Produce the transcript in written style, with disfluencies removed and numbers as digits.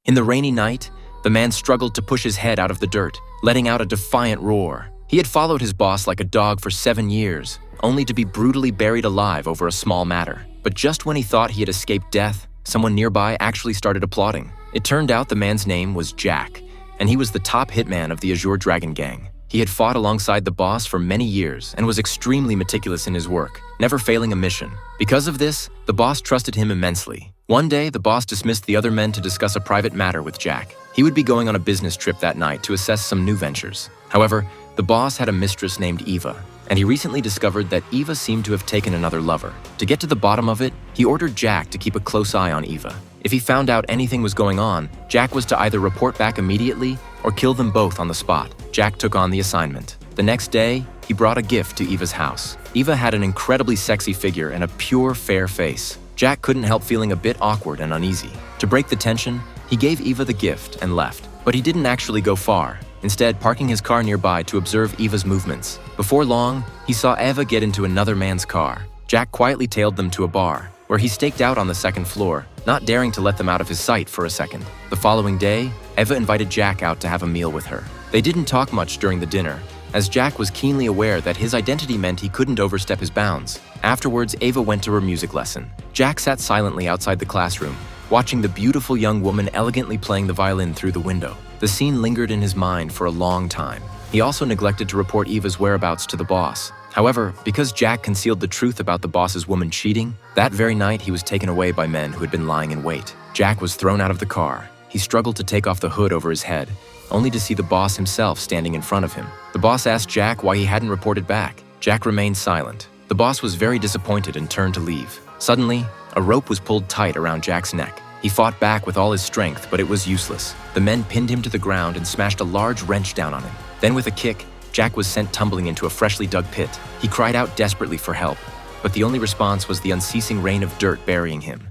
In the rainy night, the man struggled to push his head out of the dirt, letting out a defiant roar. He had followed his boss like a dog for 7 years, only to be brutally buried alive over a small matter. But just when he thought he had escaped death, someone nearby actually started applauding. It turned out the man's name was Jack, and he was the top hitman of the Azure Dragon Gang. He had fought alongside the boss for many years and was extremely meticulous in his work, never failing a mission. Because of this, the boss trusted him immensely. One day, the boss dismissed the other men to discuss a private matter with Jack. He would be going on a business trip that night to assess some new ventures. However, the boss had a mistress named Eva, and he recently discovered that Eva seemed to have taken another lover. To get to the bottom of it, he ordered Jack to keep a close eye on Eva. If he found out anything was going on, Jack was to either report back immediately or kill them both on the spot. Jack took on the assignment. The next day, he brought a gift to Eva's house. Eva had an incredibly sexy figure and a pure, fair face. Jack couldn't help feeling a bit awkward and uneasy. To break the tension, he gave Eva the gift and left. But he didn't actually go far, instead parking his car nearby to observe Eva's movements. Before long, he saw Eva get into another man's car. Jack quietly tailed them to a bar, where he staked out on the second floor, not daring to let them out of his sight for a second. The following day, Eva invited Jack out to have a meal with her. They didn't talk much during the dinner, as Jack was keenly aware that his identity meant he couldn't overstep his bounds. Afterwards, Eva went to her music lesson. Jack sat silently outside the classroom, watching the beautiful young woman elegantly playing the violin through the window. The scene lingered in his mind for a long time. He also neglected to report Eva's whereabouts to the boss. However, because Jack concealed the truth about the boss's woman cheating, that very night he was taken away by men who had been lying in wait. Jack was thrown out of the car. He struggled to take off the hood over his head, only to see the boss himself standing in front of him. The boss asked Jack why he hadn't reported back. Jack remained silent. The boss was very disappointed and turned to leave. Suddenly, a rope was pulled tight around Jack's neck. He fought back with all his strength, but it was useless. The men pinned him to the ground and smashed a large wrench down on him. Then with a kick, Jack was sent tumbling into a freshly dug pit. He cried out desperately for help, but the only response was the unceasing rain of dirt burying him.